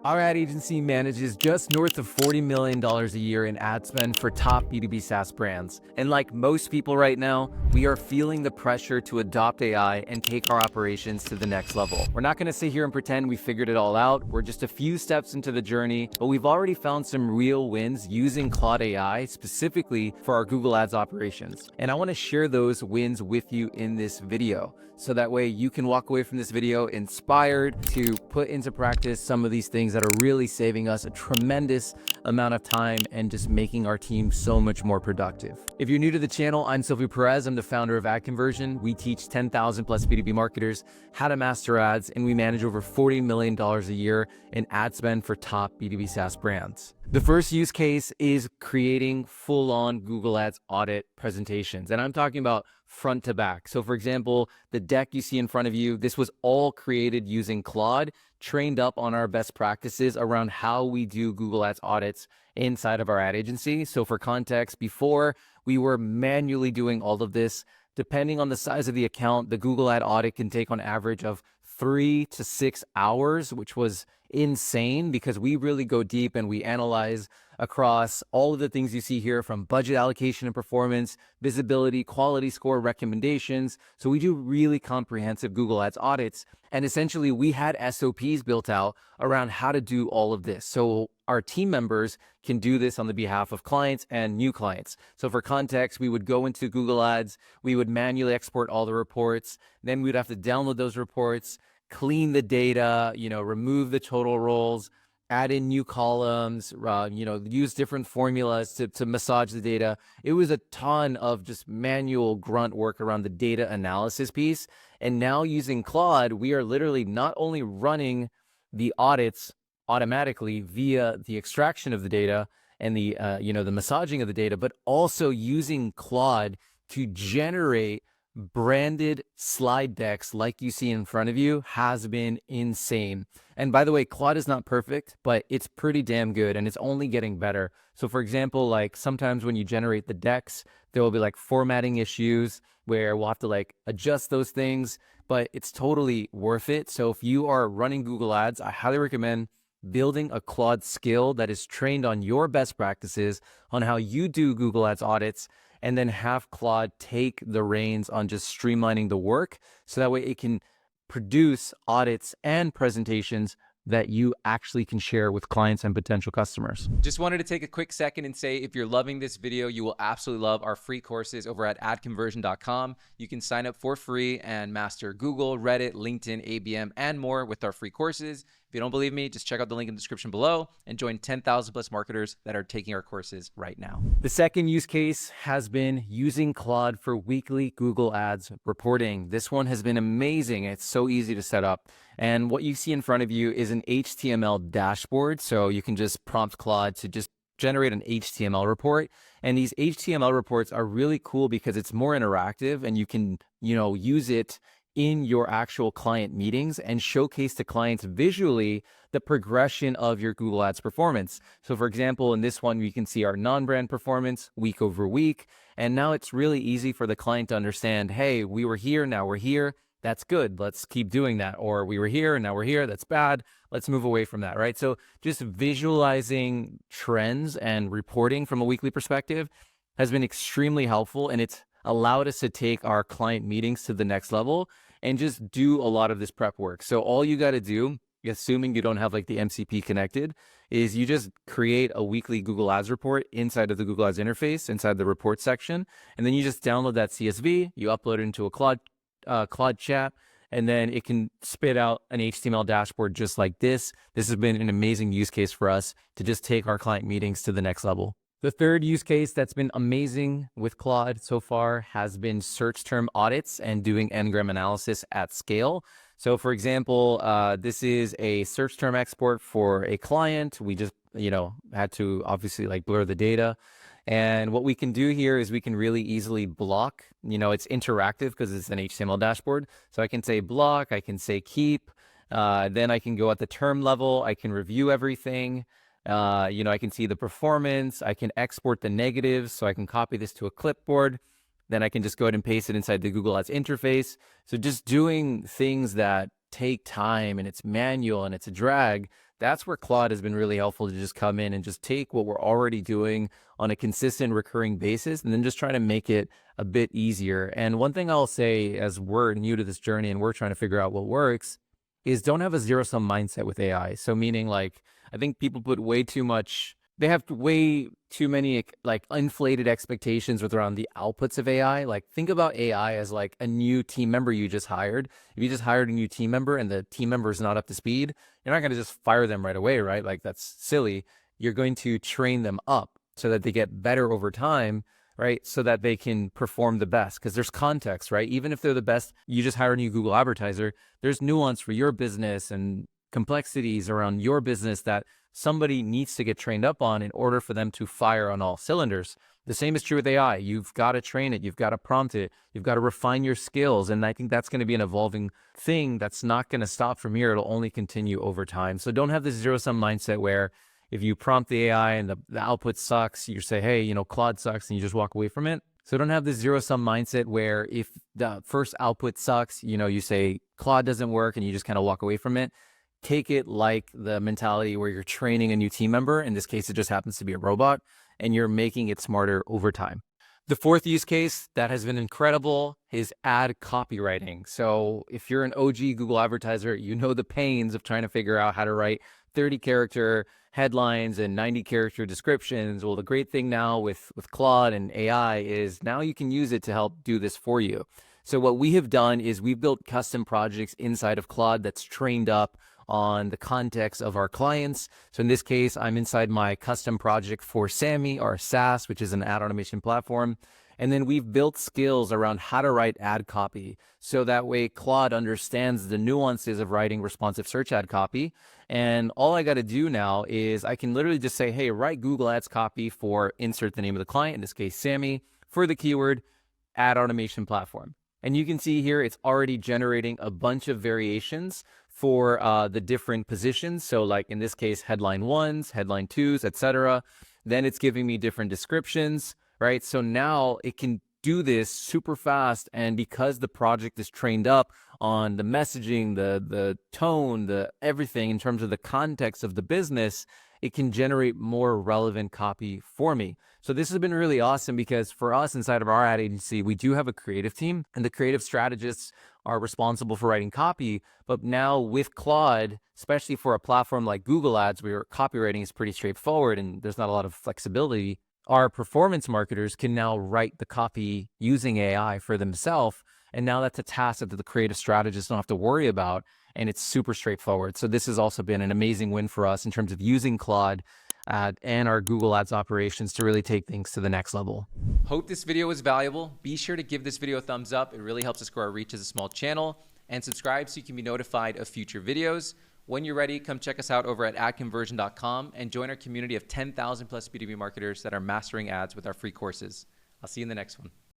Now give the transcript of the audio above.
Our ad agency manages just north of $40 million a year in ad spend for top B2B SaaS brands. And like most people right now, we are feeling the pressure to adopt AI and take our operations to the next level. We're not going to sit here and pretend we figured it all out. We're just a few steps into the journey, but we've already found some real wins using Claude AI specifically for our Google Ads operations. And I want to share those wins with you in this video, so that way you can walk away from this video inspired to put into practice some of these things that are really saving us a tremendous amount of time and just making our team so much more productive. If you're new to the channel, I'm Silvio Perez. I'm the founder of AdConversion. We teach 10,000 plus B2B marketers how to master ads, and we manage over $40 million a year in ad spend for top B2B SaaS brands. The first use case is creating full-on Google Ads audit presentations. And I'm talking about front to back. So for example, the deck you see in front of you, this was all created using Claude, trained up on our best practices around how we do Google Ads audits inside of our ad agency. So for context, before we were manually doing all of this, depending on the size of the account, the Google Ad audit can take on average of 3 to 6 hours, which was insane because we really go deep and we analyze across all of the things you see here, from budget allocation and performance, visibility, quality score, recommendations. So we do really comprehensive Google Ads audits. And essentially we had SOPs built out around how to do all of this. So our team members can do this on the behalf of clients and new clients. So for context, we would go into Google Ads, we would manually export all the reports, then we'd have to download those reports, clean the data, remove the total roles, add in new columns, use different formulas to massage the data. It was a ton of just manual grunt work around the data analysis piece. And now using Claude, we are literally not only running the audits automatically via the extraction of the data and the massaging of the data, but also using Claude to generate branded slide decks like you see in front of you has been insane. And by the way, Claude is not perfect, but it's pretty damn good and it's only getting better. So for example, like sometimes when you generate the decks, there will be like formatting issues where we'll have to like adjust those things, but it's totally worth it. So if you are running Google Ads, I highly recommend building a Claude skill that is trained on your best practices on how you do Google Ads audits, and then have Claude take the reins on just streamlining the work so that way it can produce audits and presentations that you actually can share with clients and potential customers. Just wanted to take a quick second and say, if you're loving this video, you will absolutely love our free courses over at adconversion.com. You can sign up for free and master Google, Reddit, LinkedIn, ABM, and more with our free courses. If you don't believe me, just check out the link in the description below and join 10,000 plus marketers that are taking our courses right now. The second use case has been using Claude for weekly Google Ads reporting. This one has been amazing. It's so easy to set up. And what you see in front of you is an HTML dashboard. So you can just prompt Claude to just generate an HTML report. And these HTML reports are really cool because it's more interactive and you can, use it in your actual client meetings and showcase to clients visually the progression of your Google Ads performance. So for example, in this one, we can see our non-brand performance week over week. And now it's really easy for the client to understand, hey, we were here, now we're here. That's good. Let's keep doing that. Or we were here and now we're here. That's bad. Let's move away from that, right? So just visualizing trends and reporting from a weekly perspective has been extremely helpful, and it's allowed us to take our client meetings to the next level and just do a lot of this prep work. So all you got to do, assuming you don't have like the MCP connected, is you just create a weekly Google Ads report inside of the Google Ads interface, inside the report section. And then you just download that CSV, you upload it into a Claude chat, and then it can spit out an HTML dashboard just like this. This has been an amazing use case for us to just take our client meetings to the next level. The third use case that's been amazing with Claude so far has been search term audits and doing n-gram analysis at scale. So for example, this is a search term export for a client. We just, had to obviously like blur the data. And what we can do here is we can really easily block, it's interactive because it's an HTML dashboard. So I can say block, I can say keep, then I can go at the term level, I can review everything. I can see the performance, I can export the negatives, so I can copy this to a clipboard. Then I can just go ahead and paste it inside the Google Ads interface. So just doing things that take time and it's manual and it's a drag, That's where Claude has been really helpful to just come in and just take what we're already doing on a consistent recurring basis and then just try to make it a bit easier. And one thing I'll say as we're new to this journey and we're trying to figure out what works is don't have a zero sum mindset with AI. So meaning like, I think people put way too much, they have way too many like inflated expectations with around the outputs of AI. Like think about AI as like a new team member you just hired. If you just hired a new team member and the team member is not up to speed, you're not going to just fire them right away, right? Like that's silly. You're going to train them up so that they get better over time, right? So that they can perform the best because there's context, right? Even if they're the best, you just hire a new Google advertiser, there's nuance for your business and complexities around your business that somebody needs to get trained up on in order for them to fire on all cylinders. The same is true with AI. You've got to train it. You've got to prompt it. You've got to refine your skills. And I think that's going to be an evolving thing that's not going to stop from here. It'll only continue over time. So don't have this zero-sum mindset where if you prompt the AI and the output sucks, you say, hey, you know, Claude sucks, and you just walk away from it. So don't have this zero-sum mindset where if the first output sucks, you know, you say Claude doesn't work and you just kind of walk away from it. Take it like the mentality where you're training a new team member. In this case, it just happens to be a robot, and you're making it smarter over time. The fourth use case that has been incredible is ad copywriting. So if you're an OG Google advertiser, you know the pains of trying to figure out how to write 30-character headlines and 90-character descriptions. Well, the great thing now with Claude and AI is now you can use it to help do this for you. So what we have done is we've built custom projects inside of Claude that's trained up on the context of our clients. So in this case, I'm inside my custom project for Sammy, our SaaS, which is an ad automation platform. And then we've built skills around how to write ad copy. So that way Claude understands the nuances of writing responsive search ad copy. And all I got to do now is I can literally just say, hey, write Google Ads copy for insert the name of the client, in this case, Sammy, for the keyword ad automation platform. And you can see here, it's already generating a bunch of variations for the different positions. So like in this case, headline ones, headline twos, etc. Then it's giving me different descriptions, right? So now it can do this super fast. And because the project is trained up on the messaging, the tone, the everything in terms of the context of the business, it can generate more relevant copy for me. So this has been really awesome because for us inside of our ad agency, we do have a creative team, and the creative strategists are responsible for writing copy. But now with Claude, especially for a platform like Google Ads, where copywriting is pretty straightforward and there's not a lot of flexibility, our performance marketers can now write the copy using AI for themselves. And now that's a task that the creative strategists don't have to worry about. And it's super straightforward. So this has also been an amazing win for us in terms of using Claude and our Google Ads operations to really take things to the next level. Hope this video was valuable. Be sure to give this video a thumbs up. It really helps us grow our reach as a small channel. And subscribe so you can be notified of future videos. When you're ready, come check us out over at AdConversion.com and join our community of 10,000 plus B2B marketers that are mastering ads with our free courses. I'll see you in the next one.